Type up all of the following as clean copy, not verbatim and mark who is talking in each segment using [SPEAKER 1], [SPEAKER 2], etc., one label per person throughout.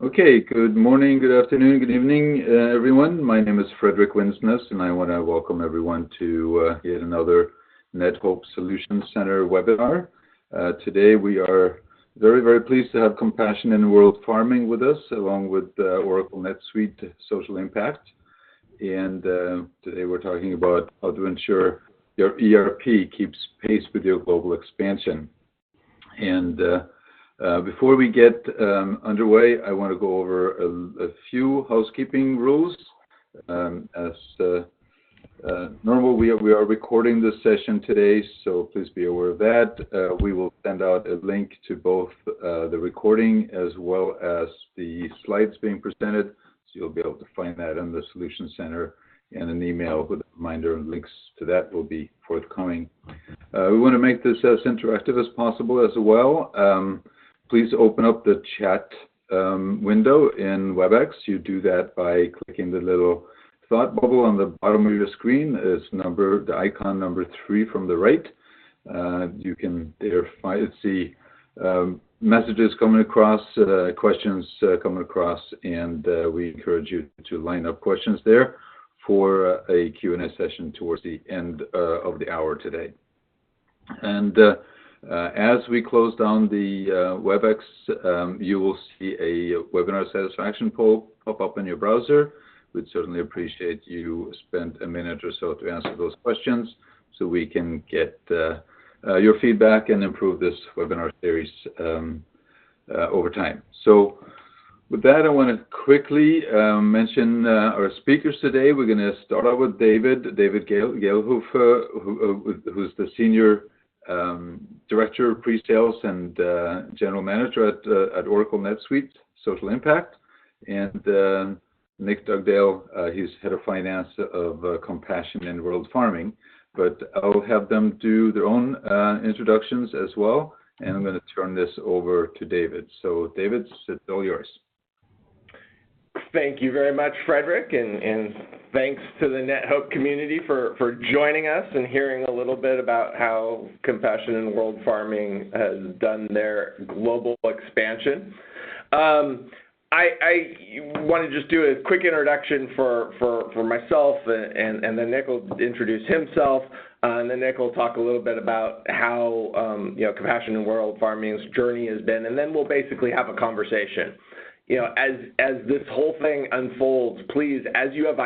[SPEAKER 1] Okay, good morning, good afternoon, good evening, everyone. My name is Frederick Winsness, and I want to welcome everyone to yet another NetHope Solutions Center webinar. Today we are very, very pleased to have Compassion in World Farming with us, along with Oracle NetSuite Social Impact. And today we're talking about how to ensure your ERP keeps pace with your global expansion. And before we get underway, I want to go over a few housekeeping rules. As normal, we are recording this session today, so please be aware of that. We will send out a link to both the recording as well as the slides being presented, so you'll be able to find that in the Solutions Center, and an email with a reminder and links to that will be forthcoming. We want to make this as interactive as possible as well. Please open up the chat window in WebEx. You do that by clicking the little thought bubble on the bottom of your screen. It's the icon number 3 from the right. You can there see messages coming across, questions coming across, and we encourage you to line up questions there for a Q&A session towards the end of the hour today. And as we close down the WebEx, you will see a webinar satisfaction poll pop up in your browser. We'd certainly appreciate you spend a minute or so to answer those questions so we can get your feedback and improve this webinar series over time. So with that, I want to quickly mention our speakers today. We're going to start out with David Gehlhofer, who's the Senior Director of Pre-Sales and General Manager at Oracle NetSuite Social Impact, and Nick Dugdale, he's Head of Finance of Compassion in World Farming. But I'll have them do their own introductions as well, and I'm going to turn this over to David. So David, it's all yours.
[SPEAKER 2] Thank you very much, Frederick, and thanks to the NetHope community for joining us and hearing a little bit about how Compassion in World Farming has done their global expansion. I want to just do a quick introduction for myself, and then Nick will introduce himself, and then Nick will talk a little bit about how Compassion in World Farming's journey has been, and then we'll basically have a conversation. As this whole thing unfolds, please, as you have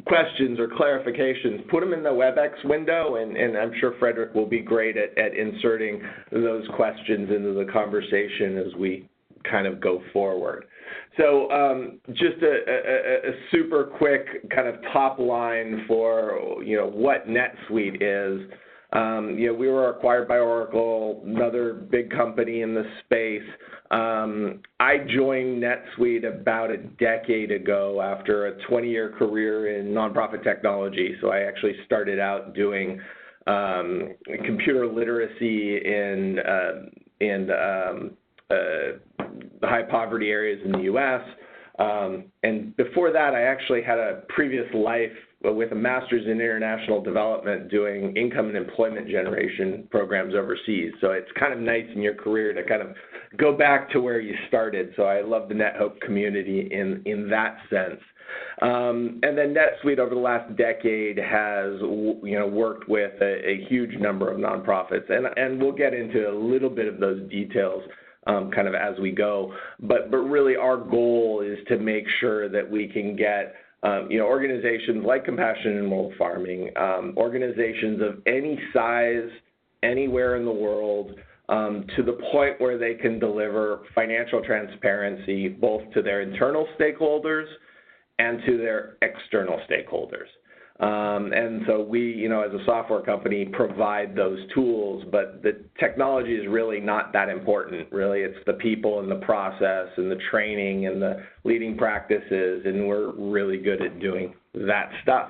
[SPEAKER 2] questions or clarifications, put them in the WebEx window, and I'm sure Frederick will be great at inserting those questions into the conversation as we kind of go forward. So just a super quick kind of top line for what NetSuite is. We were acquired by Oracle, another big company in the space. I joined NetSuite about a decade ago after a 20-year career in nonprofit technology. So I actually started out doing computer literacy in the high poverty areas in the U.S. And before that, I actually had a previous life with a master's in international development doing income and employment generation programs overseas. So it's kind of nice in your career to kind of go back to where you started. So I love the NetHope community in that sense. And then NetSuite over the last decade has worked with a huge number of nonprofits, and we'll get into a little bit of those details kind of as we go. But really our goal is to make sure that we can get organizations like Compassion in World Farming, organizations of any size, anywhere in the world, to the point where they can deliver financial transparency both to their internal stakeholders and to their external stakeholders. And so we, as a software company, provide those tools, but the technology is really not that important. Really, it's the people and the process and the training and the leading practices, and we're really good at doing that stuff.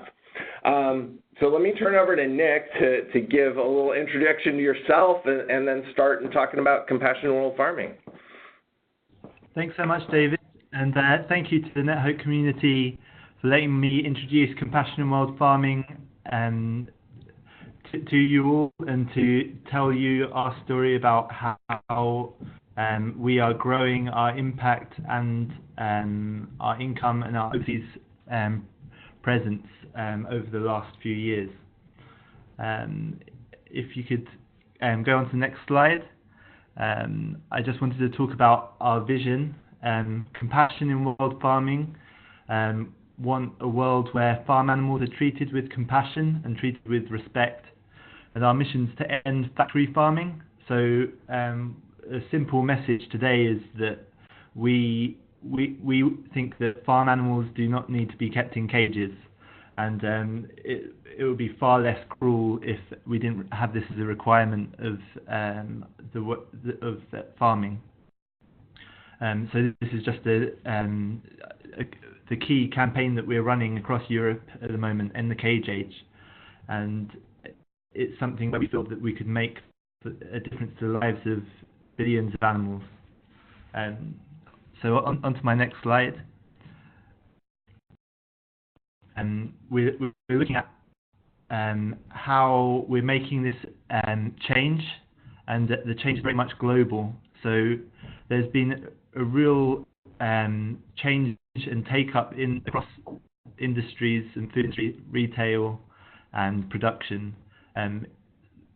[SPEAKER 2] So let me turn over to Nick to give a little introduction to yourself and then start talking about Compassion in World Farming.
[SPEAKER 3] Thanks so much, David, and thank you to the NetHope community for letting me introduce Compassion in World Farming to you all, and to tell you our story about how we are growing our impact and our income and our overseas presence over the last few years. If you could go on to the next slide. I just wanted to talk about our vision, compassion in world farming. Want a world where farm animals are treated with compassion and treated with respect. And our mission is to end factory farming. So a simple message today is that we think that farm animals do not need to be kept in cages, and it would be far less cruel if we didn't have this as a requirement of farming. So this is just the key campaign that we're running across Europe at the moment, End the Cage Age, and it's something where we feel that we could make a difference to the lives of billions of animals. So on to my next slide. We're looking at how we're making this change, and the change is very much global. So there's been a real change and take-up across industries and food industry, retail and production,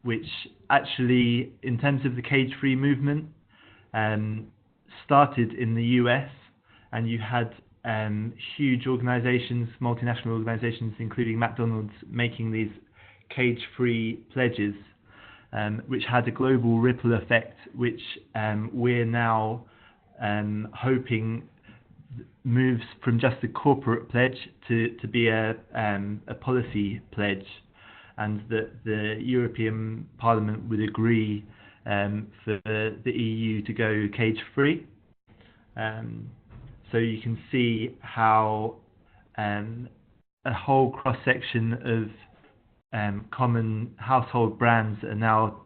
[SPEAKER 3] which actually, in terms of the cage-free movement, started in the US, and you had huge organizations, multinational organizations, including McDonald's, making these cage-free pledges, which had a global ripple effect, which we're now hoping moves from just a corporate pledge to be a policy pledge, and that the European Parliament would agree for the EU to go cage-free. So you can see how a whole cross-section of common household brands are now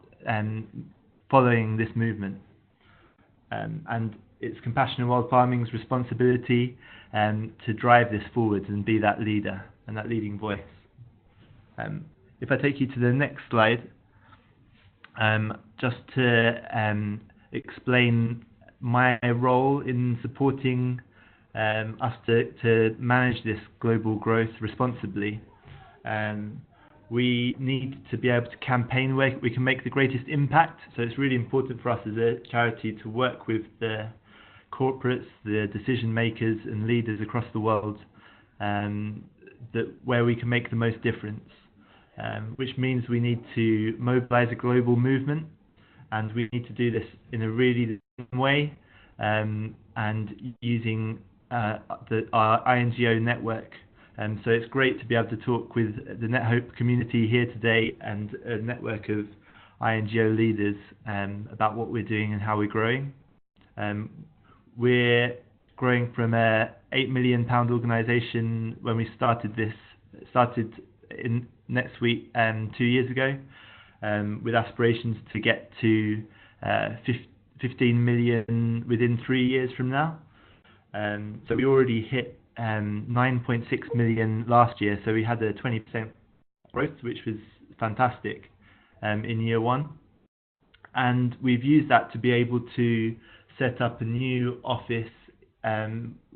[SPEAKER 3] following this movement. And it's Compassionate World Farming's responsibility to drive this forward and be that leader and that leading voice. If I take you to the next slide, just to explain my role in supporting us to manage this global growth responsibly. We need to be able to campaign where we can make the greatest impact. So it's really important for us as a charity to work with the corporates, the decision makers and leaders across the world, where we can make the most difference. Which means we need to mobilize a global movement, and we need to do this in a really way, and using our INGO network. So it's great to be able to talk with the NetHope community here today and a network of INGO leaders about what we're doing and how we're growing. We're growing from a £8 million organisation when we started in NetSuite 2 years ago, with aspirations to get to 15 million within 3 years from now. So we already hit 9.6 million last year, so we had a 20% growth, which was fantastic in year one. And we've used that to be able to set up a new office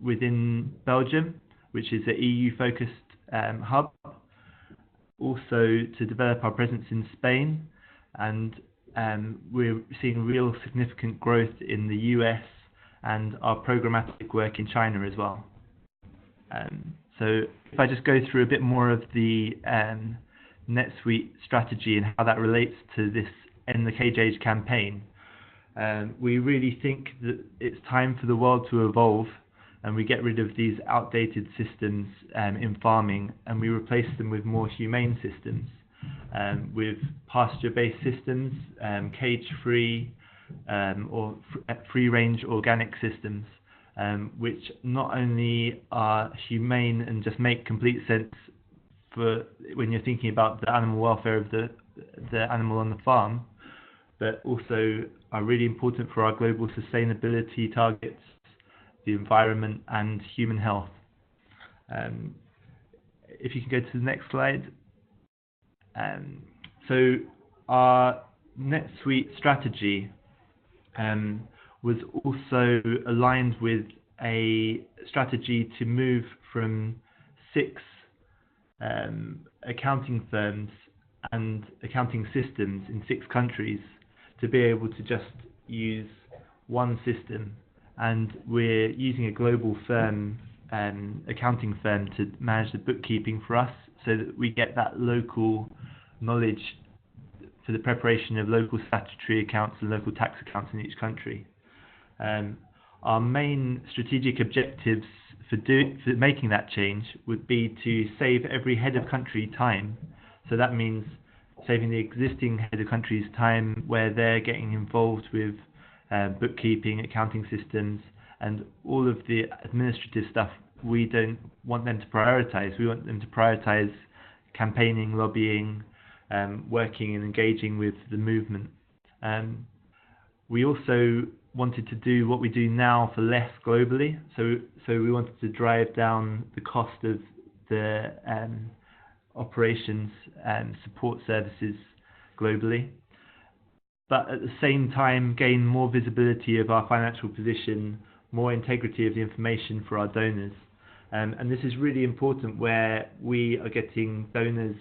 [SPEAKER 3] within Belgium, which is an EU-focused hub. Also to develop our presence in Spain, and we're seeing real significant growth in the US and our programmatic work in China as well. So if I just go through a bit more of the NetSuite strategy and how that relates to this End the Cage Age campaign, we really think that it's time for the world to evolve, and we get rid of these outdated systems in farming, and we replace them with more humane systems, with pasture-based systems, cage-free or free-range organic systems, which not only are humane and just make complete sense for when you're thinking about the animal welfare of the animal on the farm, but also are really important for our global sustainability targets, the environment and human health. If you can go to the next slide. So our NetSuite strategy, was also aligned with a strategy to move from 6 accounting firms and accounting systems in 6 countries to be able to just use one system. And we're using a global firm, accounting firm, to manage the bookkeeping for us, so that we get that local knowledge for the preparation of local statutory accounts and local tax accounts in each country. Our main strategic objectives for making that change would be to save every head of country time. So that means saving the existing head of country's time where they're getting involved with bookkeeping, accounting systems, and all of the administrative stuff we don't want them to prioritize. We want them to prioritize campaigning, lobbying, working and engaging with the movement. We also wanted to do what we do now for less globally. So we wanted to drive down the cost of the operations and support services globally, but at the same time gain more visibility of our financial position, more integrity of the information for our donors. And this is really important where we are getting donors,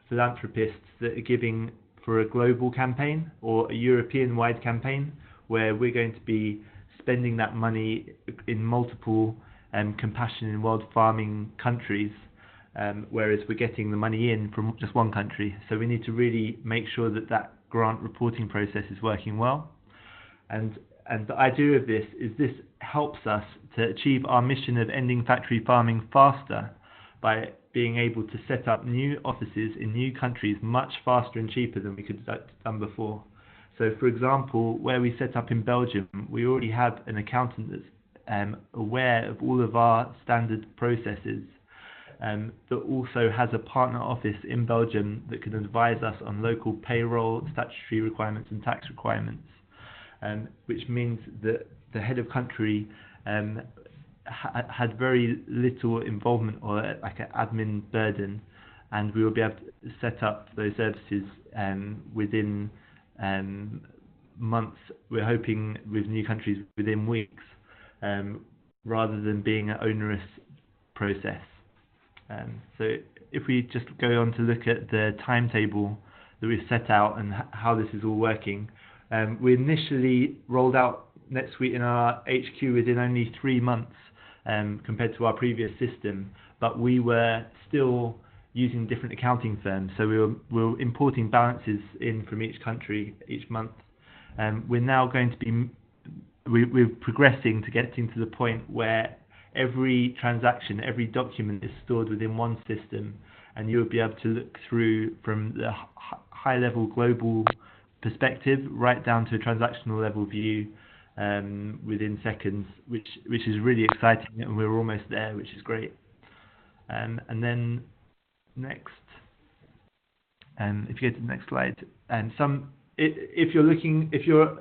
[SPEAKER 3] philanthropists that are giving for a global campaign or a European-wide campaign, where we're going to be spending that money in multiple compassion in world farming countries, whereas we're getting the money in from just one country. So we need to really make sure that that grant reporting process is working well. And the idea of this is this helps us to achieve our mission of ending factory farming faster by being able to set up new offices in new countries much faster and cheaper than we could have done before. So, for example, where we set up in Belgium, we already have an accountant that's aware of all of our standard processes, that also has a partner office in Belgium that can advise us on local payroll, statutory requirements and tax requirements, which means that the head of country had very little involvement or like an admin burden, and we will be able to set up those services within months. We're hoping with new countries within weeks, rather than being an onerous process. So if we just go on to look at the timetable that we've set out and how this is all working, we initially rolled out NetSuite in our HQ within only 3 months compared to our previous system, but we were still using different accounting firms, so we were importing balances in from each country each month. We're now going to be we're progressing to getting to the point where every transaction, every document is stored within one system, and you'll be able to look through from the high-level global perspective right down to a transactional level view within seconds, which is really exciting, and we're almost there, which is great. And then next, if you go to the next slide, if you're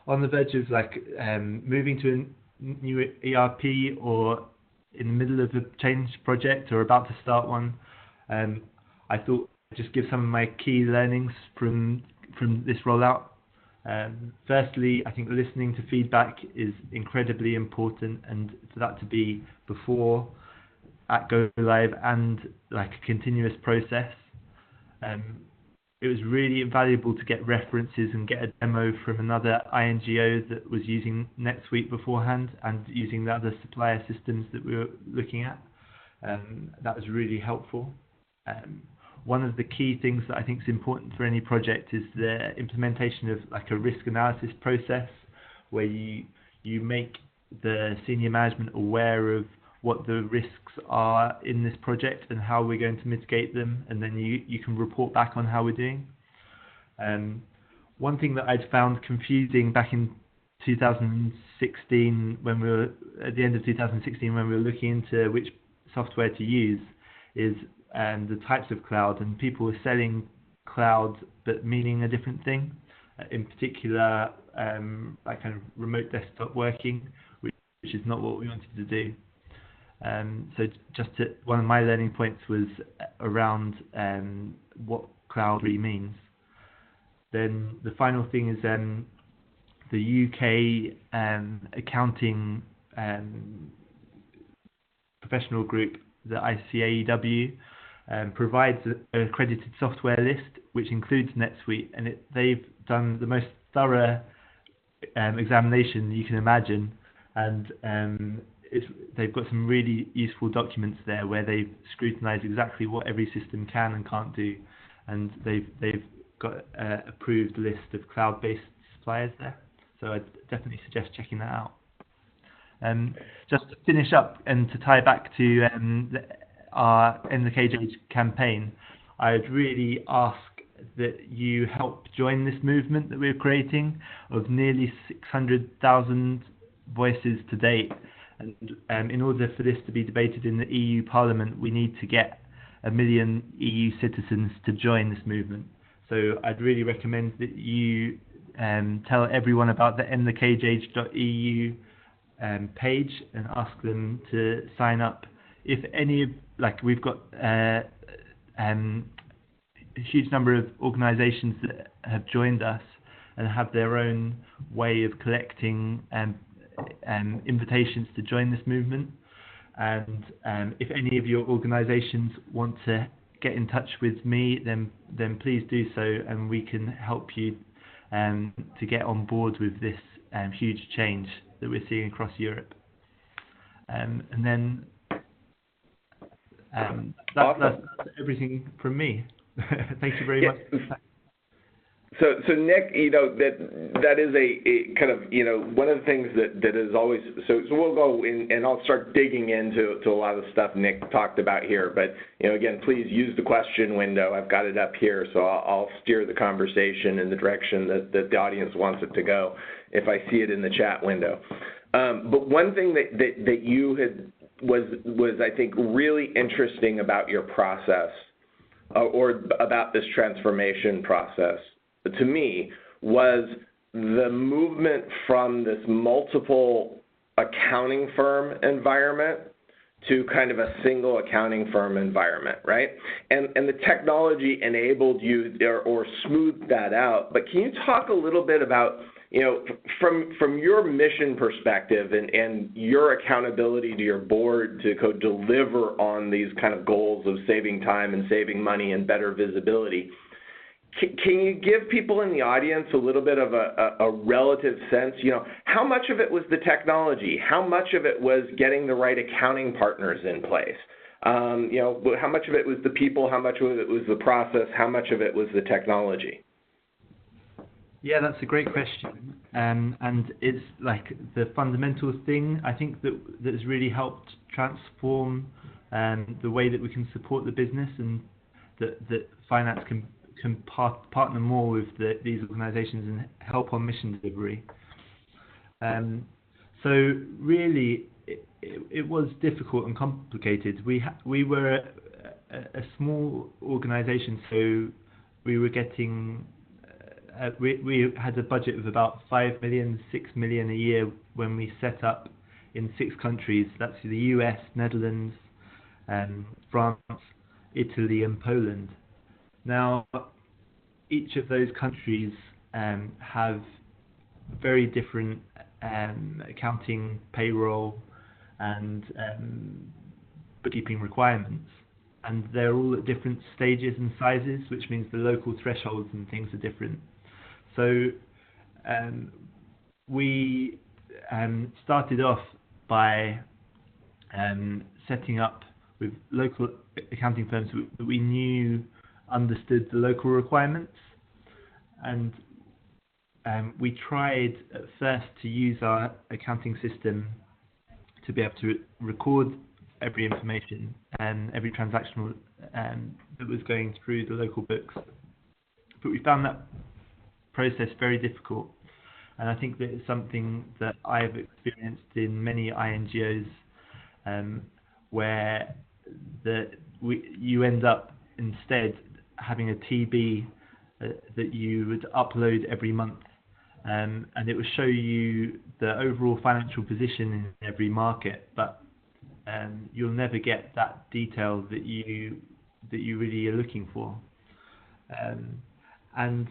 [SPEAKER 3] on the verge of moving to a new ERP or in the middle of a change project or about to start one, I thought I'd just give some of my key learnings from this rollout. Firstly, I think listening to feedback is incredibly important, and for that to be before, at go live, and like a continuous process. It was really invaluable to get references and get a demo from another INGO that was using NetSuite beforehand and using the other supplier systems that we were looking at. That was really helpful. One of the key things that I think is important for any project is the implementation of like a risk analysis process, where you make the senior management aware of what the risks are in this project and how we're going to mitigate them, and then you can report back on how we're doing. One thing that I'd found confusing back in 2016, when we were at the end of 2016, when we were looking into which software to use, is the types of cloud, and people were selling cloud but meaning a different thing. In particular, like kind of remote desktop working, which is not what we wanted to do. So one of my learning points was around what cloud really means. Then the final thing is the UK accounting professional group, the ICAEW, provides an accredited software list, which includes NetSuite, and they've done the most thorough examination you can imagine, and they've got some really useful documents there where they've scrutinized exactly what every system can and can't do, and they've got an approved list of cloud-based suppliers there. So I'd definitely suggest checking that out. Just to finish up and to tie back to our End the Cage Age campaign, I'd really ask that you help join this movement that we're creating of nearly 600,000 voices to date. And in order for this to be debated in the EU Parliament, we need to get 1 million EU citizens to join this movement. So I'd really recommend that you tell everyone about the endthecagage.eu page and ask them to sign up. If any, we've got a huge number of organisations that have joined us and have their own way of collecting invitations to join this movement. And if any of your organisations want to get in touch with me, then please do so, and we can help you to get on board with this huge change that we're seeing across Europe. And then that's everything from me. Thank you very much.
[SPEAKER 2] So Nick, that is a kind of, one of the things that is always, so we'll go in and I'll start digging into a lot of the stuff Nick talked about here, but, again, please use the question window. I've got it up here, so I'll steer the conversation in the direction that the audience wants it to go if I see it in the chat window. But one thing that you had was, I think, really interesting about your process or about this transformation process, to me, was the movement from this multiple accounting firm environment to kind of a single accounting firm environment, right? And the technology enabled you or smoothed that out. But can you talk a little bit about, from your mission perspective and your accountability to your board to deliver on these kind of goals of saving time and saving money and better visibility? Can you give people in the audience a little bit of a relative sense? How much of it was the technology? How much of it was getting the right accounting partners in place? How much of it was the people? How much of it was the process? How much of it was the technology?
[SPEAKER 3] Yeah, that's a great question. And it's like the fundamental thing, I think, that has really helped transform the way that we can support the business, and that finance can partner more with these organisations and help on mission delivery. So really, it was difficult and complicated. We were a small organisation, so we were getting we had a budget of about 5 million, 6 million a year when we set up in 6 countries. That's the US, Netherlands, France, Italy, and Poland. Now, each of those countries have very different accounting, payroll, and bookkeeping requirements, and they're all at different stages and sizes, which means the local thresholds and things are different. So we started off by setting up with local accounting firms that we knew understood the local requirements, and we tried at first to use our accounting system to be able to record every information and every transactional that was going through the local books, but we found that process very difficult, and I think that it's something that I've experienced in many INGOs, where you end up instead having a TB that you would upload every month, and it will show you the overall financial position in every market, but you'll never get that detail that you really are looking for. And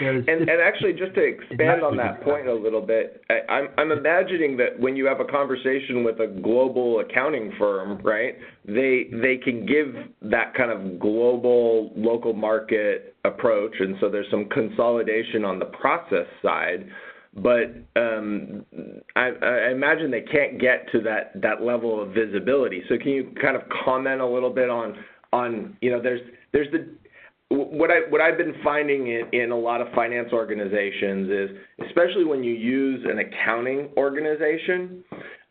[SPEAKER 2] And actually, just to expand on that point a little bit, I'm imagining that when you have a conversation with a global accounting firm, right, they can give that kind of global, local market approach, and so there's some consolidation on the process side. But I imagine they can't get to that level of visibility. So can you kind of comment a little bit on there's the what I've been finding in a lot of finance organizations is, especially when you use an accounting organization,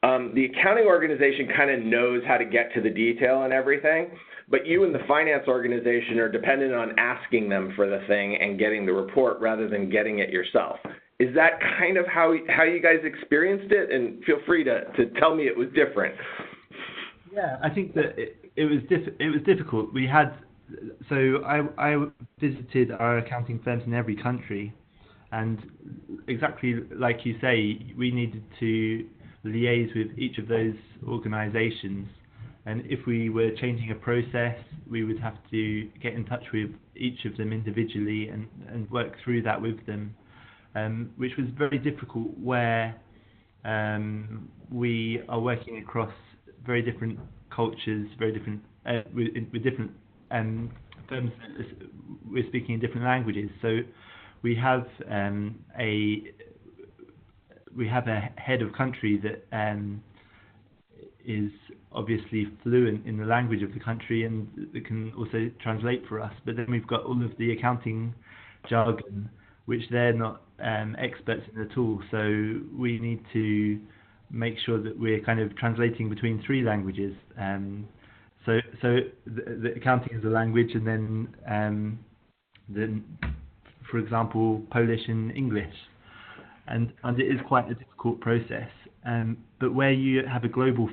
[SPEAKER 2] the accounting organization kind of knows how to get to the detail and everything, but you and the finance organization are dependent on asking them for the thing and getting the report rather than getting it yourself. Is that kind of how you guys experienced it? And feel free to tell me it was different.
[SPEAKER 3] Yeah, I think that it was difficult. We had. So I visited our accounting firms in every country, and exactly like you say, we needed to liaise with each of those organisations, and if we were changing a process, we would have to get in touch with each of them individually and work through that with them, which was very difficult where we are working across very different cultures, very different with different firms. We're speaking in different languages, so we have a head of country that is obviously fluent in the language of the country and that can also translate for us. But then we've got all of the accounting jargon, which they're not experts in at all. So we need to make sure that we're kind of translating between three languages. So the accounting is a language, and then for example, Polish and English, and it is quite a difficult process. But where you have a global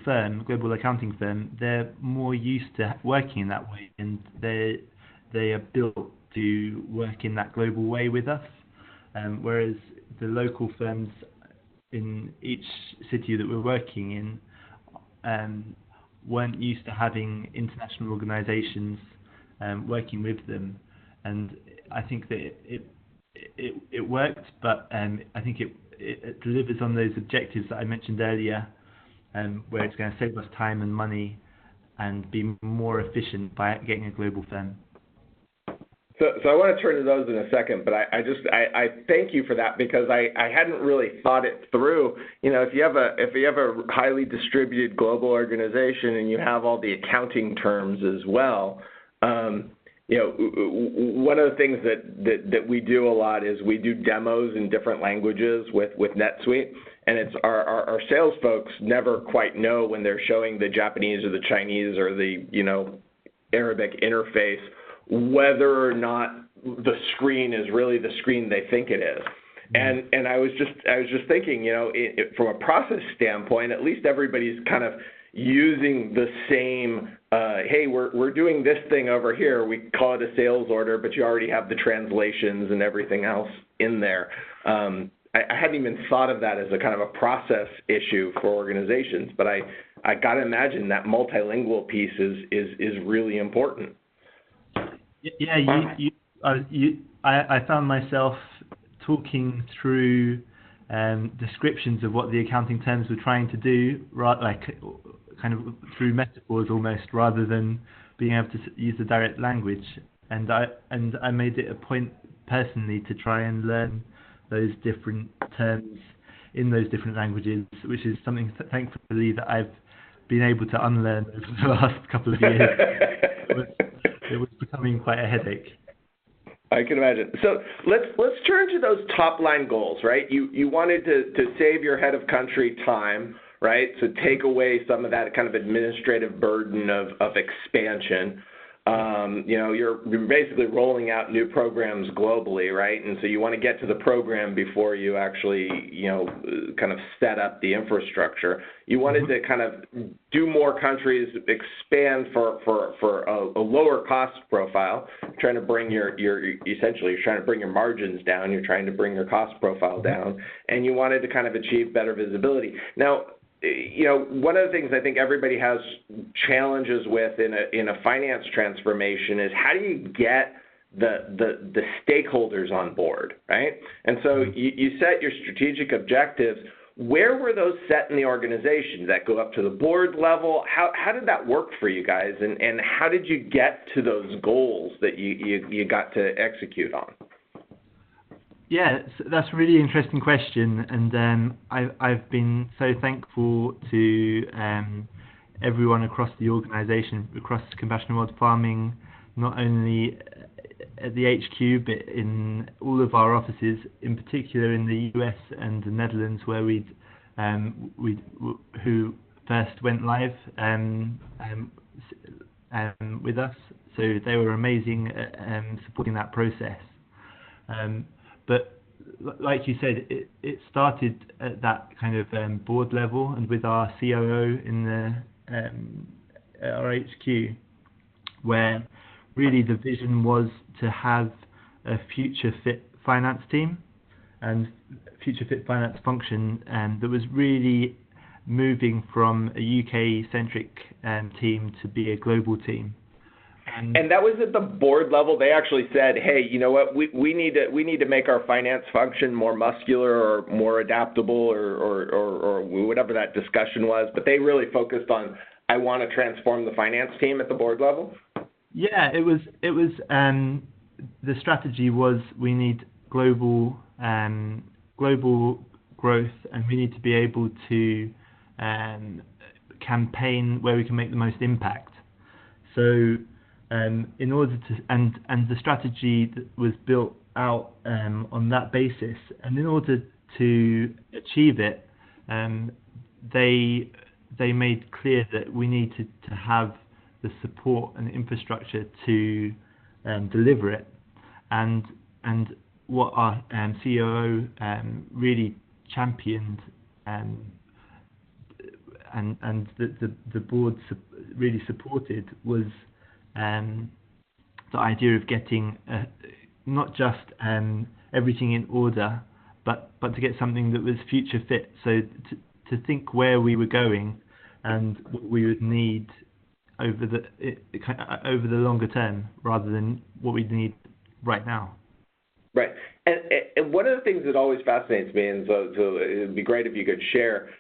[SPEAKER 3] accounting firm, they're more used to working in that way, and they are built to work in that global way with us. Whereas the local firms in each city that we're working in weren't used to having international organisations working with them, and I think that it worked, but I think it delivers on those objectives that I mentioned earlier, where it's going to save us time and money and be more efficient by getting a global firm.
[SPEAKER 2] So I want to turn to those in a second, but I thank you for that, because I hadn't really thought it through. If you have a highly distributed global organization and you have all the accounting terms as well, one of the things that we do a lot is we do demos in different languages with NetSuite, and it's our sales folks never quite know when they're showing the Japanese or the Chinese or the Arabic interface whether or not the screen is really the screen they think it is. And I was just thinking, from a process standpoint, at least everybody's kind of using the same, hey, we're doing this thing over here. We call it a sales order, but you already have the translations and everything else in there. I hadn't even thought of that as a kind of a process issue for organizations, but I got to imagine that multilingual piece is really important.
[SPEAKER 3] Yeah, I found myself talking through descriptions of what the accounting terms were trying to do, like kind of through metaphors almost, rather than being able to use the direct language. And I made it a point personally to try and learn those different terms in those different languages, which is something thankfully that I've been able to unlearn over the last couple of years. It was becoming quite a headache.
[SPEAKER 2] I can imagine. So let's turn to those top line goals, right? You wanted to save your head of country time, right? So take away some of that kind of administrative burden of expansion. You're basically rolling out new programs globally, right? And so you want to get to the program before you actually, kind of set up the infrastructure. You wanted to kind of do more countries, expand for a lower cost profile, trying to bring essentially you're trying to bring your margins down, you're trying to bring your cost profile down, and you wanted to kind of achieve better visibility. Now, one of the things I think everybody has challenges with in a finance transformation is how do you get the stakeholders on board, right? And so you set your strategic objectives. Where were those set in the organization? Did that go up to the board level? How did that work for you guys, and how did you get to those goals that you got to execute on?
[SPEAKER 3] Yeah, that's a really interesting question, and I've been so thankful to everyone across the organisation, across Compassionate World Farming, not only at the HQ but in all of our offices, in particular in the US and the Netherlands, where who first went live with us. So they were amazing at supporting that process. But like you said, it started at that kind of board level, and with our COO in our HQ, where really the vision was to have a future fit finance team and future fit finance function that was really moving from a UK-centric team to be a global team.
[SPEAKER 2] And that was at the board level. They actually said, "Hey, you know what? We need to make our finance function more muscular or more adaptable, or whatever that discussion was." But they really focused on, "I want to transform the finance team" at the board level.
[SPEAKER 3] Yeah, it was. The strategy was we need global growth, and we need to be able to campaign where we can make the most impact. So. In order to, and the strategy that was built out on that basis, and in order to achieve it, they made clear that we needed to have the support and infrastructure to deliver it, and what our COO really championed, and the board really supported was the idea of getting not just everything in order, but to get something that was future fit. So to think where we were going and what we would need over the longer term, rather than what we need right now.
[SPEAKER 2] Right, and one of the things that always fascinates me, and so it'd be great if you could share,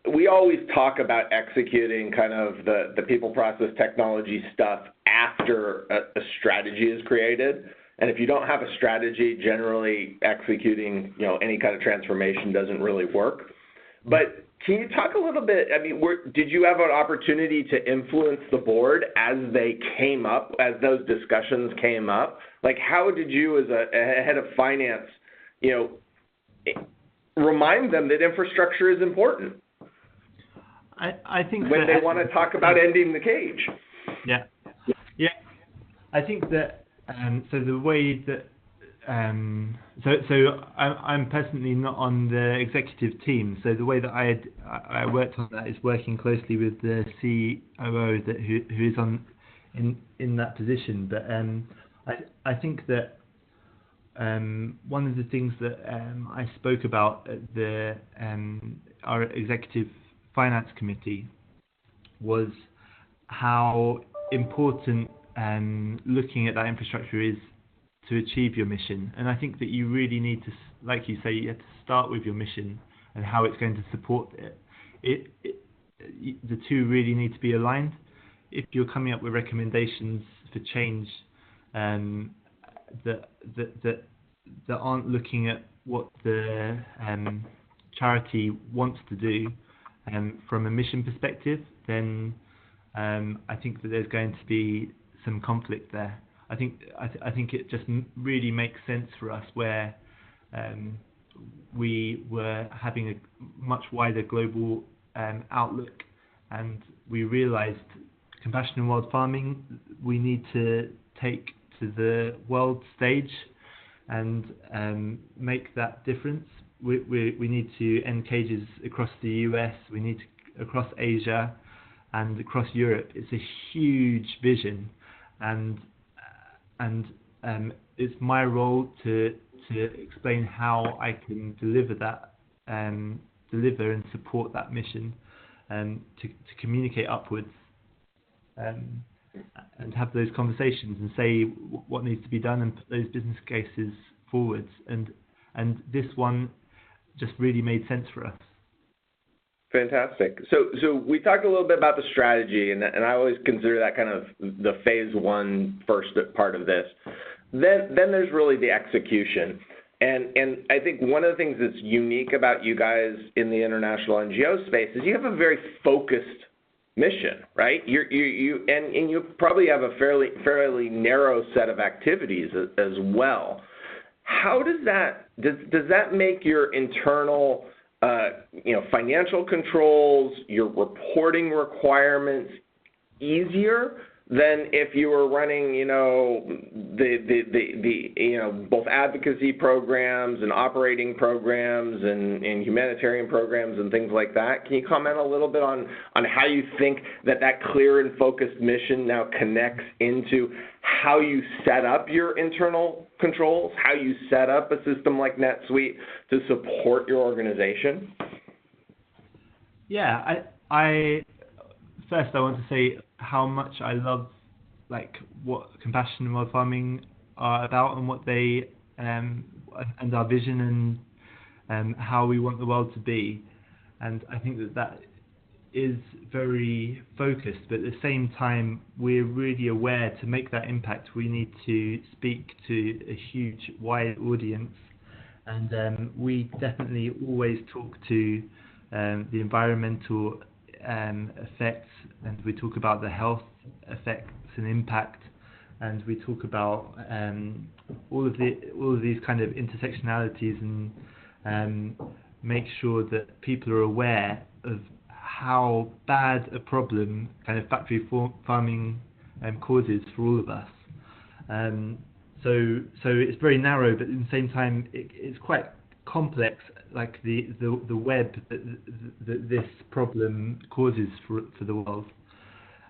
[SPEAKER 2] we always talk about executing kind of the people, process, technology stuff after a strategy is created. And if you don't have a strategy, generally executing, any kind of transformation doesn't really work. But can you talk a little bit, did you have an opportunity to influence the board as they came up, as those discussions came up? Like, how did you as a head of finance, remind them that infrastructure is important?
[SPEAKER 3] I think
[SPEAKER 2] when they want to talk about ending the cage.
[SPEAKER 3] Yeah. I think that so the way that so I'm personally not on the executive team. So the way that I worked on that is working closely with the COO who is in that position. But I think that one of the things that I spoke about at our executive finance committee was how important looking at that infrastructure is to achieve your mission. And I think that you really need to, like you say, you have to start with your mission and how it's going to support it. The two really need to be aligned. If you're coming up with recommendations for change that aren't looking at what the charity wants to do from a mission perspective, then I think that there's going to be some conflict there. I think it just really makes sense for us where we were having a much wider global outlook, and we realized Compassionate World Farming we need to take to the world stage and make that difference. We need to end cages across the US, we need to across Asia and across Europe. It's a huge vision, and it's my role to explain how I can deliver that, deliver and support that mission, to communicate upwards. and have those conversations and say what needs to be done and put those business cases forwards. And this one just really made sense for us.
[SPEAKER 2] Fantastic. So we talked a little bit about the strategy, and I always consider that kind of the phase one first part of this. Then there's really the execution. And I think one of the things that's unique about you guys in the international NGO space is you have a very focused mission, right? You probably have a fairly narrow set of activities as well. How does that make your internal financial controls, your reporting requirements easier than if you were running, the both advocacy programs and operating programs and humanitarian programs and things like that? Can you comment a little bit on how you think that clear and focused mission now connects into how you set up your internal controls, how you set up a system like NetSuite to support your organization?
[SPEAKER 3] Yeah, I first I want to say how much I love what compassion and wild farming are about and what they and our vision and how we want the world to be. And I think that is very focused, but at the same time we're really aware to make that impact we need to speak to a huge wide audience, and we definitely always talk to the environmental effects, and we talk about the health effects and impact, and we talk about all of these kind of intersectionalities, and make sure that people are aware of how bad a problem kind of factory farming causes for all of us. So it's very narrow, but at the same time it's quite complex, like the web that this problem causes for the world.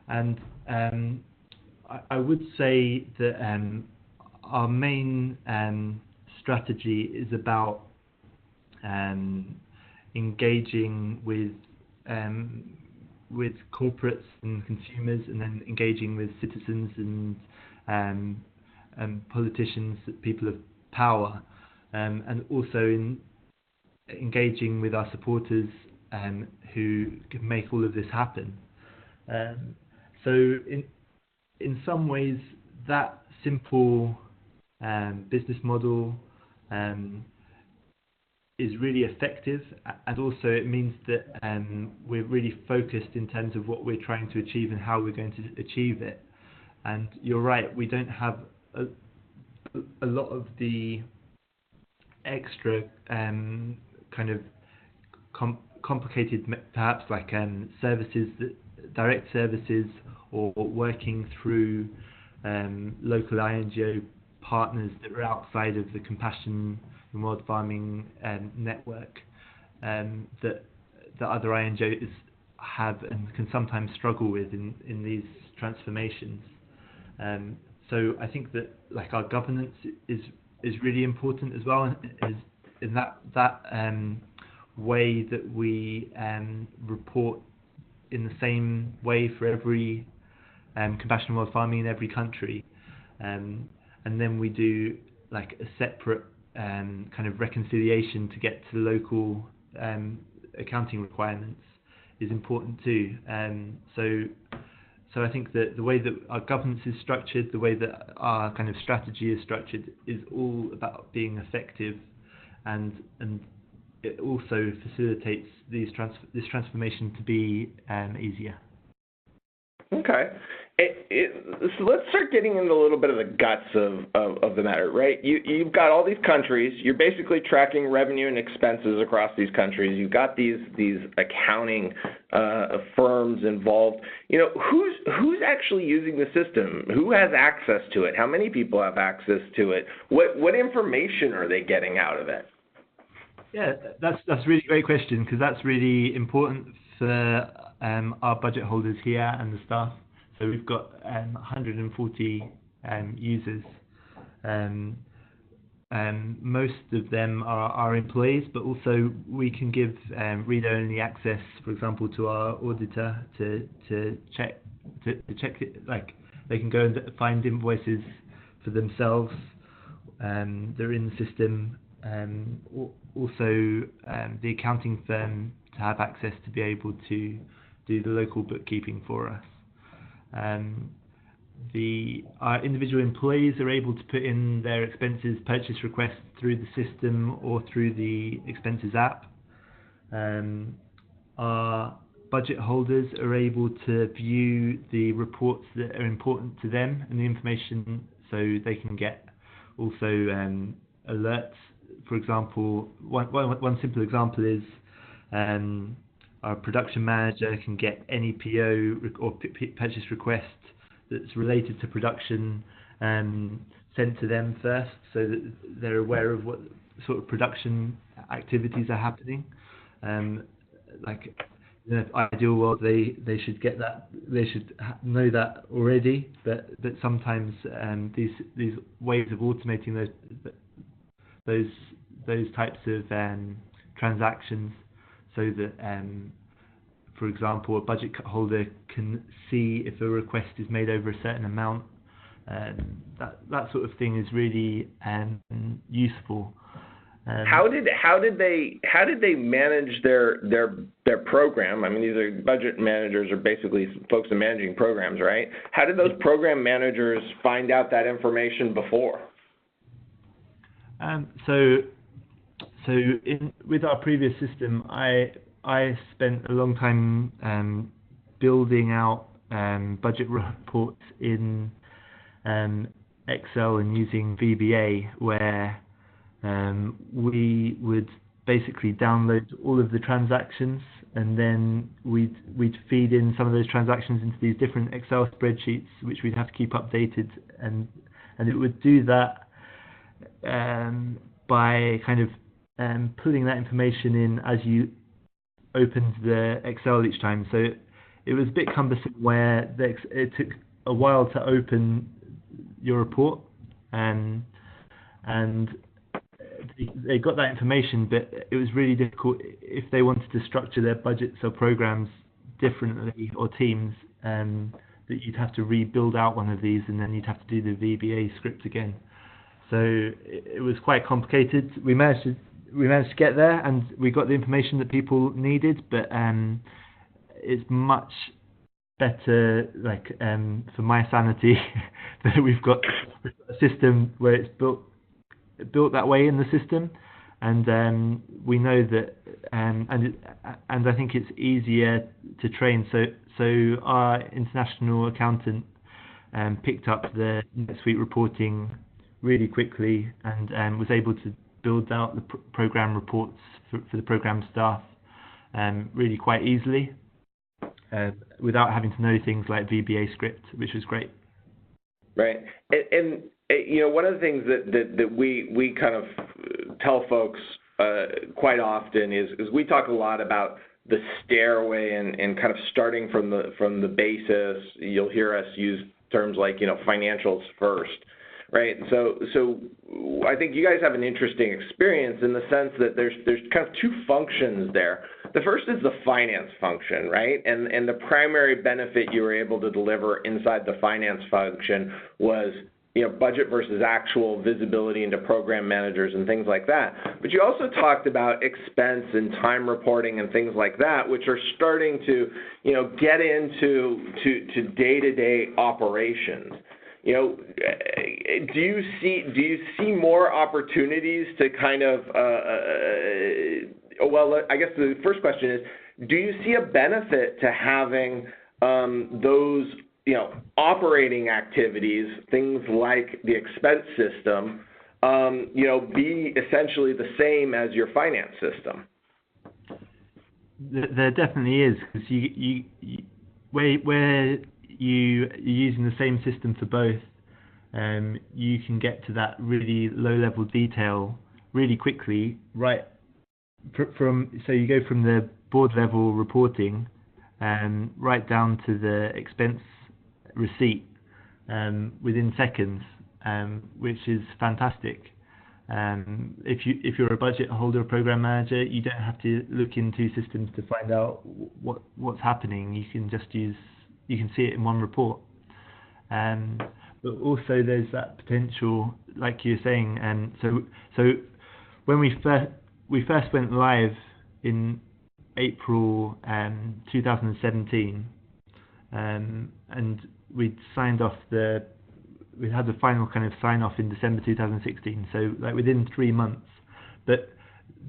[SPEAKER 3] And I would say that our main strategy is about engaging with corporates and consumers, and then engaging with citizens and politicians, people of power, and also in engaging with our supporters who can make all of this happen. So in some ways that simple business model is really effective, and also it means that we're really focused in terms of what we're trying to achieve and how we're going to achieve it. And you're right, we don't have a lot of the extra kind of complicated, perhaps, like services, direct services, or working through local INGO partners that are outside of the compassion and wild farming network that other INGOs have and can sometimes struggle with in these transformations. So I think that our governance is really important as well, in that way that we report in the same way for every compassion and wild farming in every country, and then we do a separate kind of reconciliation to get to the local accounting requirements is important too. So I think that the way that our governance is structured, the way that our kind of strategy is structured, is all about being effective, and it also facilitates this transformation to be easier.
[SPEAKER 2] Okay. So let's start getting into a little bit of the guts of the matter, right? You've got all these countries. You're basically tracking revenue and expenses across these countries. You've got these accounting firms involved. Who's actually using the system? Who has access to it? How many people have access to it? What information are they getting out of it?
[SPEAKER 3] Yeah, that's a really great question, because that's really important for our budget holders here and the staff. So we've got 140 users. Most of them are our employees, but also we can give read-only access, for example, to our auditor to check it, They can go and find invoices for themselves. They're in the system. Also, the accounting firm to have access to be able to do the local bookkeeping for us. Our individual employees are able to put in their expenses purchase requests through the system or through the expenses app. Our budget holders are able to view the reports that are important to them and the information, so they can get also alerts. For example, one simple example is our production manager can get any PO or purchase request that's related to production sent to them first, so that they're aware of what sort of production activities are happening. Like, in an ideal world, they should get that. They should know that already. But sometimes these ways of automating those types of transactions, so that for example, a budget holder can see if a request is made over a certain amount. That sort of thing is really useful.
[SPEAKER 2] How did they manage their program? I mean, these are budget managers, are basically folks in managing programs, right? How did those program managers find out that information before?
[SPEAKER 3] With our previous system, I spent a long time building out budget reports in Excel and using VBA, where we would basically download all of the transactions, and then we'd feed in some of those transactions into these different Excel spreadsheets, which we'd have to keep updated, and it would do that by kind of putting that information in as you opened the Excel each time. So it was a bit cumbersome, where it took a while to open your report, and they got that information, but it was really difficult if they wanted to structure their budgets or programs differently, or teams, that you'd have to rebuild out one of these, and then you'd have to do the VBA script again. So it was quite complicated. We managed to get there, and we got the information that people needed, but it's much better, like, for my sanity, that we've got a system where it's built that way in the system, and we know that, and I think it's easier to train. So our international accountant picked up the NetSuite reporting really quickly, and was able to build out the program reports for the program staff really quite easily, without having to know things like VBA script, which was great.
[SPEAKER 2] Right, and you know, one of the things that we kind of tell folks quite often is we talk a lot about the stairway and kind of starting from the basis. You'll hear us use terms like, you know, financials first, right? So I think you guys have an interesting experience in the sense that there's kind of two functions there. The first is the finance function, right? And the primary benefit you were able to deliver inside the finance function was, you know, budget versus actual, visibility into program managers and things like that. But you also talked about expense and time reporting and things like that, which are starting to, you know, get into day-to-day operations. You know, do you see more opportunities to kind of, well, I guess the first question is, do you see a benefit to having those, you know, operating activities, things like the expense system, you know, be essentially the same as your finance system?
[SPEAKER 3] There definitely is, because where you're using the same system for both, you can get to that really low-level detail really quickly, right? So you go from the board-level reporting right down to the expense receipt within seconds, which is fantastic. If you're a budget holder or program manager, you don't have to look into systems to find out what's happening. You can see it in one report. but also there's that potential, like you're saying, and so when we first went live in April 2017, and we'd signed off we had the final kind of sign off in December 2016, so like within 3 months. But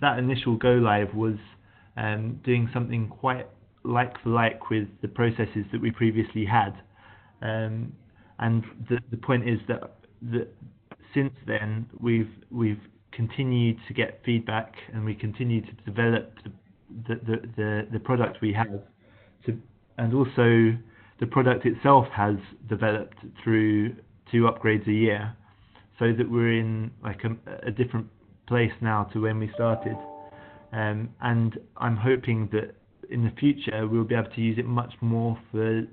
[SPEAKER 3] that initial go live was doing something quite like for like with the processes that we previously had, and the point is that since then we've continued to get feedback, and we continue to develop the product we have, and also the product itself has developed through 2 upgrades a year, so that we're in like a different place now to when we started, and I'm hoping that in the future we'll be able to use it much more for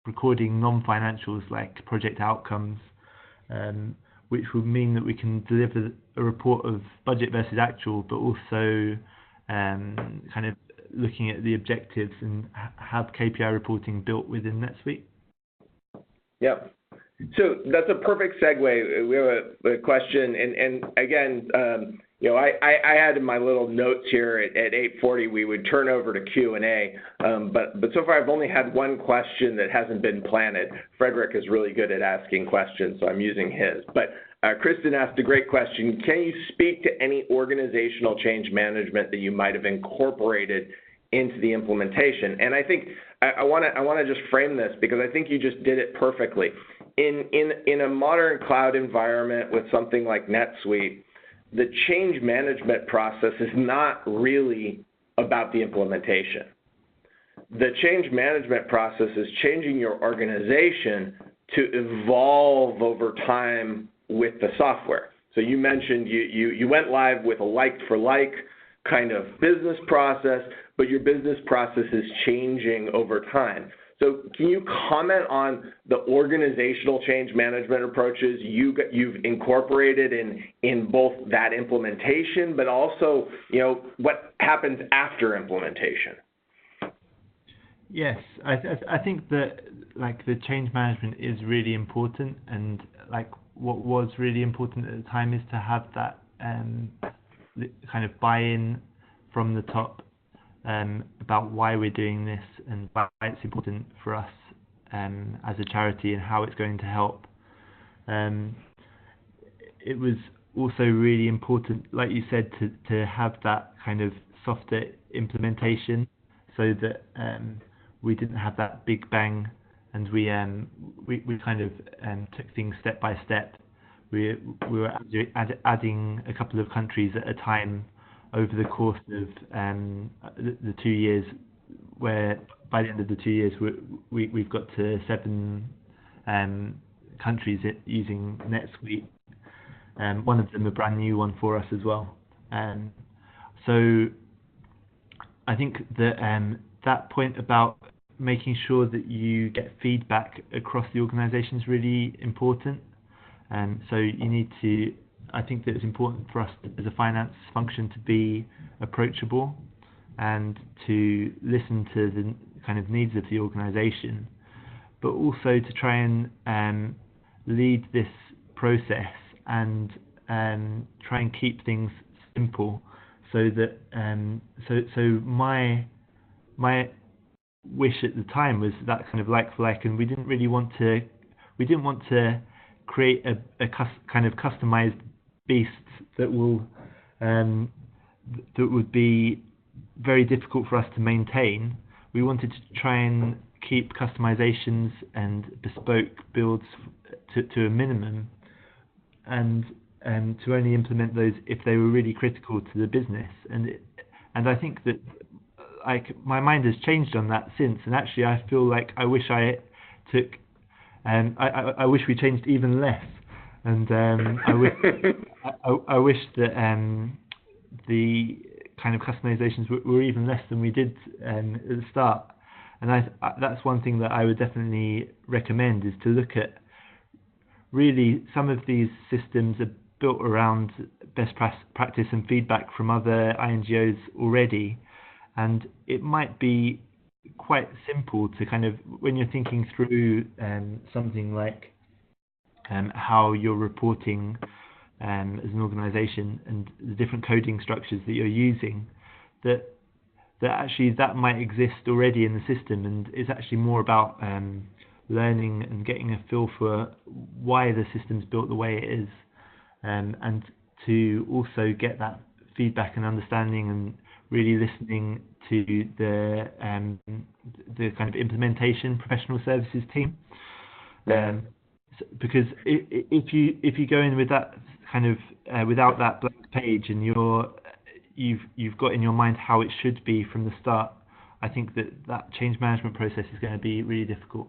[SPEAKER 3] recording non-financials like project outcomes, which would mean that we can deliver a report of budget versus actual, but also kind of looking at the objectives and have KPI reporting built within NetSuite.
[SPEAKER 2] Yep. So that's a perfect segue. We have a question, and again, I had in my little notes here at 8:40 we would turn over to Q&A, but so far I've only had one question that hasn't been planted. Frederick is really good at asking questions, so I'm using his. But Kristen asked a great question. Can you speak to any organizational change management that you might have incorporated into the implementation? And I think I want to just frame this, because I think you just did it perfectly. In a modern cloud environment with something like NetSuite, the change management process is not really about the implementation. The change management process is changing your organization to evolve over time with the software. So you mentioned you went live with a like-for-like kind of business process, but your business process is changing over time. So can you comment on the organizational change management approaches you've incorporated in both that implementation, but also, what happens after implementation?
[SPEAKER 3] Yes, I think that like the change management is really important, and like what was really important at the time is to have that kind of buy-in from the top about why we're doing this and why it's important for us as a charity and how it's going to help. It was also really important, like you said, to have that kind of softer implementation, so that we didn't have that big bang, and we kind of took things step by step. We were adding a couple of countries at a time over the course of the 2 years, where by the end of the 2 years we've got to 7 countries using NetSuite. One of them a brand new one for us as well. So I think that that point about making sure that you get feedback across the organisation is really important. So you need to, I think that it's important for us as a finance function to be approachable and to listen to the kind of needs of the organisation, but also to try and lead this process and try and keep things simple, so that so my wish at the time was that kind of like for like, and we didn't want to create a kind of customized beast that would be very difficult for us to maintain. We wanted to try and keep customizations and bespoke builds to a minimum, and to only implement those if they were really critical to the business. And I think that like my mind has changed on that since, and actually I feel like I wish I took I wish we changed even less, and I wish that the kind of customizations were even less than we did at the start. And that's one thing that I would definitely recommend, is to look at really some of these systems are built around best practice and feedback from other INGOs already, and it might be quite simple to kind of, when you're thinking through something like how you're reporting as an organization and the different coding structures that you're using, that actually that might exist already in the system, and it's actually more about learning and getting a feel for why the system's built the way it is, and to also get that feedback and understanding and really listening to the kind of implementation professional services team. Because if you go in with that kind of without that blank page and you've got in your mind how it should be from the start, I think that change management process is going to be really difficult.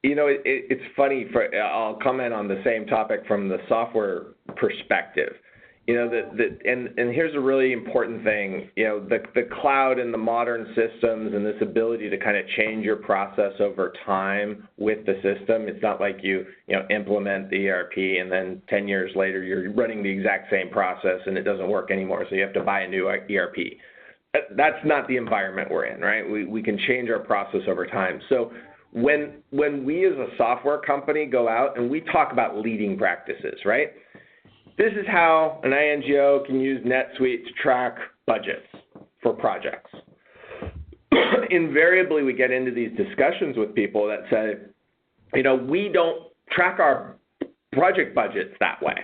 [SPEAKER 2] It's funny. I'll comment on the same topic from the software perspective. And here's a really important thing. The cloud and the modern systems and this ability to kind of change your process over time with the system. It's not like you implement the ERP and then 10 years later you're running the exact same process and it doesn't work anymore, so you have to buy a new ERP. That's not the environment we're in, right? We can change our process over time. So when we as a software company go out and we talk about leading practices, right? This is how an INGO can use NetSuite to track budgets for projects. Invariably, we get into these discussions with people that say, we don't track our project budgets that way.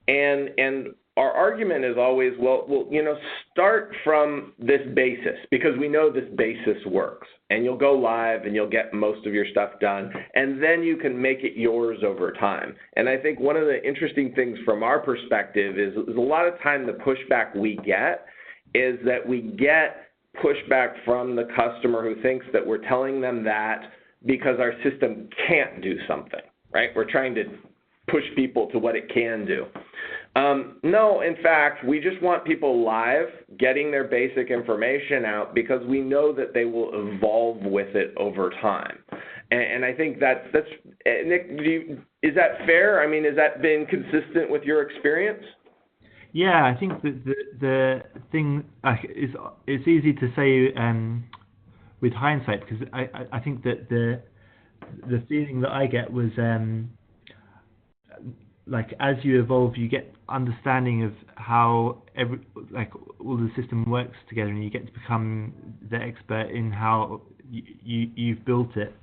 [SPEAKER 2] And our argument is always, start from this basis, because we know this basis works. And you'll go live and you'll get most of your stuff done, and then you can make it yours over time. And I think one of the interesting things from our perspective is a lot of time the pushback we get is that we get pushback from the customer who thinks that we're telling them that because our system can't do something, right? We're trying to push people to what it can do. No, in fact, we just want people live, getting their basic information out, because we know that they will evolve with it over time. And I think that's Nick, is that fair? I mean, has that been consistent with your experience?
[SPEAKER 3] Yeah, I think that the thing is, it's easy to say with hindsight, because I think that the feeling that I get was like, as you evolve, you get understanding of how all the system works together, and you get to become the expert in how you've built it.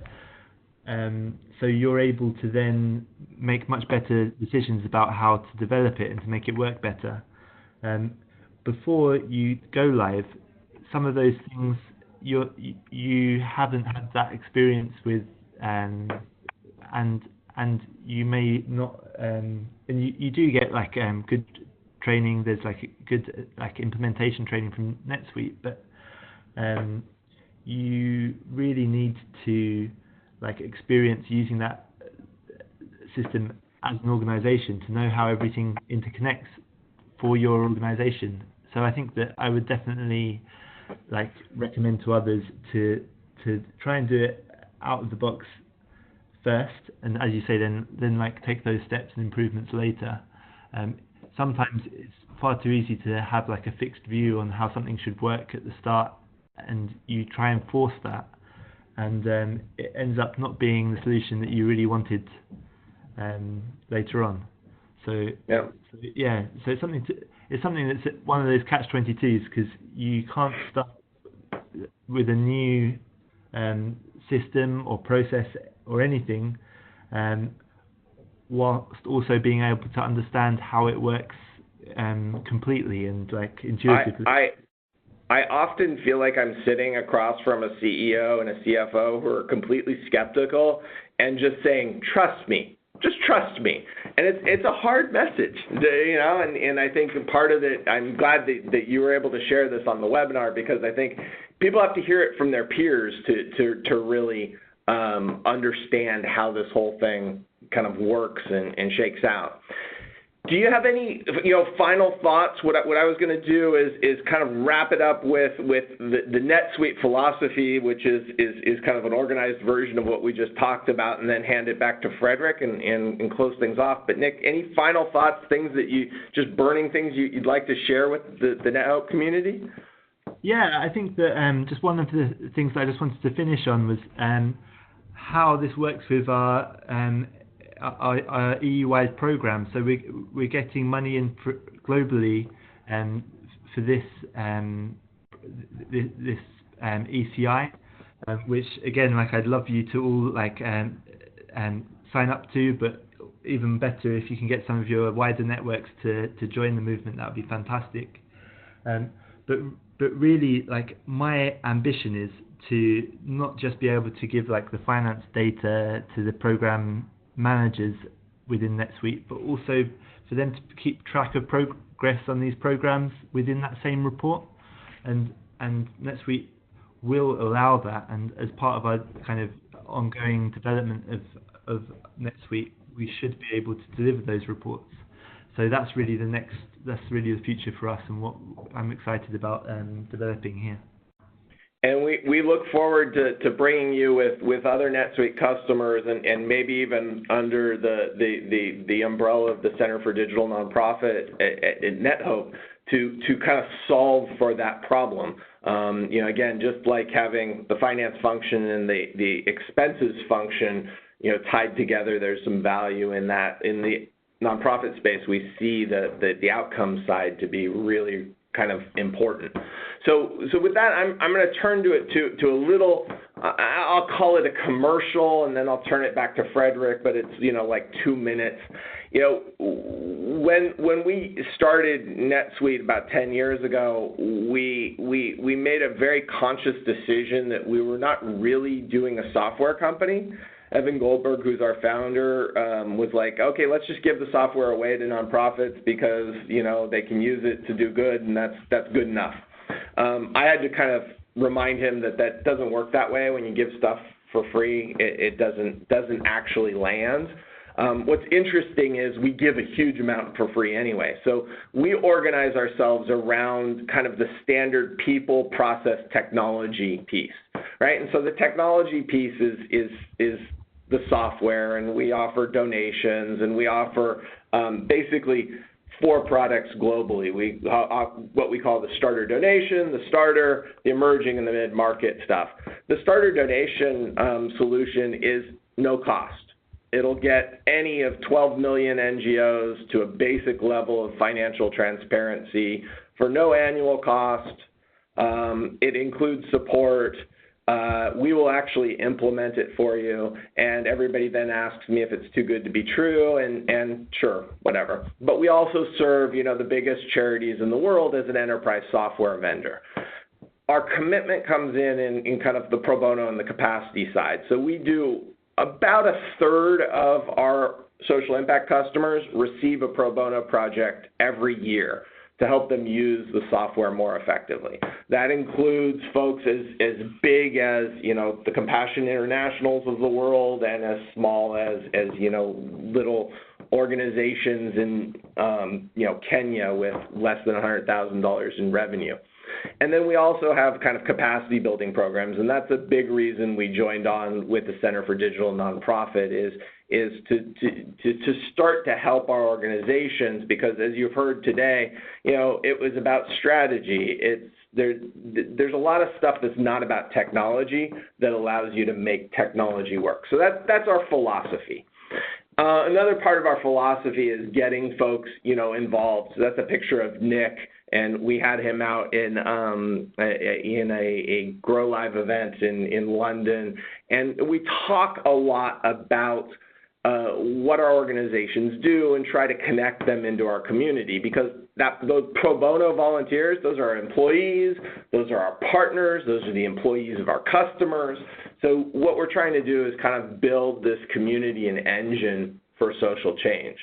[SPEAKER 3] So you're able to then make much better decisions about how to develop it and to make it work better. Before you go live, some of those things you haven't had that experience with, and you may not, and you do get good training. There's good implementation training from NetSuite, but you really need to experience using that system as an organization to know how everything interconnects for your organization. So I think that I would definitely recommend to others to try and do it out of the box first, and as you say, then take those steps and improvements later. Sometimes it's far too easy to have a fixed view on how something should work at the start, and you try and force that, and it ends up not being the solution that you really wanted later on. So it's something that's one of those catch-22s, because you can't start with a new system or process or anything, whilst also being able to understand how it works completely and intuitively.
[SPEAKER 2] I often feel like I'm sitting across from a CEO and a CFO who are completely skeptical and just saying, "Trust me, just trust me." And it's a hard message, and I think part of it, I'm glad that you were able to share this on the webinar, because I think people have to hear it from their peers to really understand how this whole thing kind of works and shakes out. Do you have any final thoughts? What I was going to do is kind of wrap it up with the NetSuite philosophy, which is kind of an organized version of what we just talked about, and then hand it back to Frederick and close things off. But Nick, any final thoughts, things that just burning things you'd like to share with the NetHope community?
[SPEAKER 3] Yeah, I think that just one of the things that I just wanted to finish on was how this works with our EU-wide program. So we're getting money in globally for this ECI, which again, like I'd love you to all sign up to, but even better if you can get some of your wider networks to join the movement. That would be fantastic. But really, like, my ambition is to not just be able to give like the finance data to the program managers within NetSuite, but also for them to keep track of progress on these programs within that same report. And NetSuite will allow that, and as part of our kind of ongoing development of NetSuite, we should be able to deliver those reports. So that's really the future for us, and what I'm excited about developing here.
[SPEAKER 2] And we look forward to bringing you with other NetSuite customers, and maybe even under the umbrella of the Center for Digital Nonprofit at NetHope to kind of solve for that problem. Again, just like having the finance function and the expenses function, tied together, there's some value in that. In the nonprofit space, we see the outcome side to be really kind of important. So with that, I'm going to turn to a little, I'll call it a commercial, and then I'll turn it back to Frederick, but it's, like 2 minutes. When we started NetSuite about 10 years ago, we made a very conscious decision that we were not really doing a software company. Evan Goldberg, who's our founder, was like, okay, let's just give the software away to nonprofits because, they can use it to do good, and that's good enough. I had to kind of remind him that doesn't work that way. When you give stuff for free, it doesn't actually land. What's interesting is we give a huge amount for free anyway. So we organize ourselves around kind of the standard people, process, technology piece, right? And so the technology piece is the software, and we offer donations, and we offer basically 4 products globally. What we call the starter donation, the starter, the emerging, and the mid-market stuff. The starter donation solution is no cost. It'll get any of 12 million NGOs to a basic level of financial transparency for no annual cost. It includes support. We will actually implement it for you, and everybody then asks me if it's too good to be true, and sure, whatever. But we also serve, the biggest charities in the world as an enterprise software vendor. Our commitment comes in kind of the pro bono and the capacity side. So we do about a third of our social impact customers receive a pro bono project every year to help them use the software more effectively. That includes folks as big as, the Compassion Internationals of the world, and as small as little organizations in, Kenya with less than $100,000 in revenue. And then we also have kind of capacity building programs, and that's a big reason we joined on with the Center for Digital Nonprofit is to start to help our organizations, because as you've heard today, it was about strategy. There's a lot of stuff that's not about technology that allows you to make technology work. So that's our philosophy. Another part of our philosophy is getting folks, involved. So that's a picture of Nick, and we had him out in a Grow Live event in London, and we talk a lot about what our organizations do and try to connect them into our community, because those pro bono volunteers, those are our employees, those are our partners, those are the employees of our customers. So what we're trying to do is kind of build this community and engine for social change.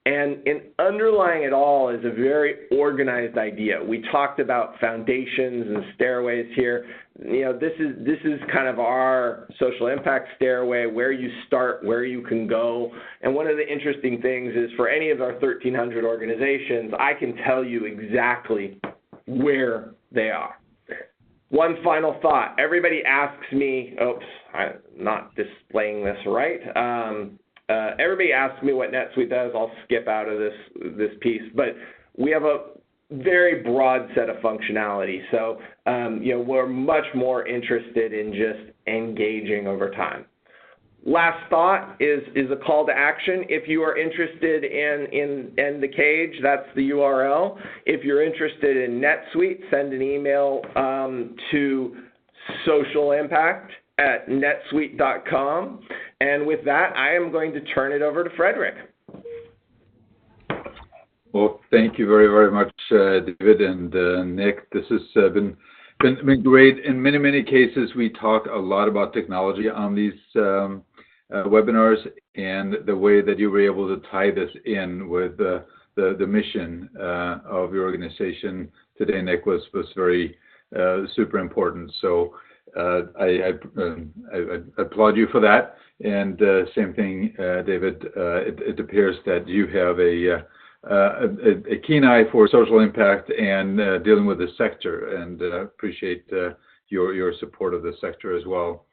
[SPEAKER 2] And underlying it all is a very organized idea. We talked about foundations and stairways here. This is kind of our social impact stairway, where you start, where you can go. And one of the interesting things is, for any of our 1,300 organizations, I can tell you exactly where they are. One final thought. Everybody asks me, I'm not displaying this right. Everybody asks me what NetSuite does. I'll skip out of this piece, but we have very broad set of functionality. So, we're much more interested in just engaging over time. Last thought is a call to action. If you are interested in the cage, that's the URL. If you're interested in NetSuite, send an email to socialimpact@netsuite.com. And with that, I am going to turn it over to Frederick.
[SPEAKER 1] Well, thank you very, very much, David and Nick. This has been great. In many cases, we talk a lot about technology on these webinars, and the way that you were able to tie this in with the mission of your organization today, Nick, was very super important. So I applaud you for that. And same thing, David. It appears that you have a keen eye for social impact and dealing with the sector, and appreciate your support of the sector as well.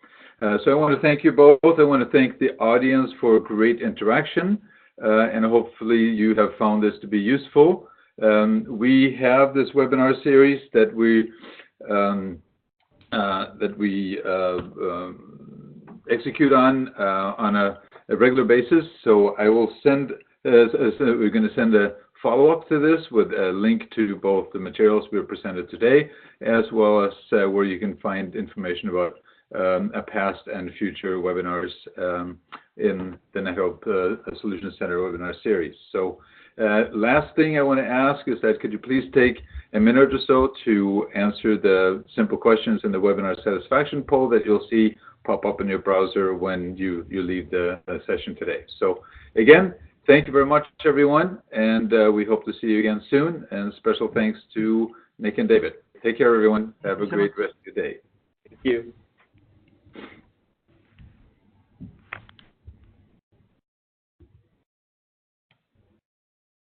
[SPEAKER 1] So I want to thank you both. I want to thank the audience for great interaction, and hopefully you have found this to be useful. We have this webinar series that we execute on a regular basis. So I will send. We're going to send a follow-up to this with a link to both the materials we presented today, as well as where you can find information about past and future webinars in the NetHope Solutions Center webinar series. So last thing I want to ask is that could you please take a minute or so to answer the simple questions in the webinar satisfaction poll that you'll see pop up in your browser when you leave the session today. So again, thank you very much, everyone, and we hope to see you again soon. And special thanks to Nick and David. Take care, everyone. Have a great rest of your day.
[SPEAKER 2] Thank you.